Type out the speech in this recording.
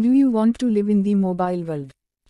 "Do you want to live in the mobile world?"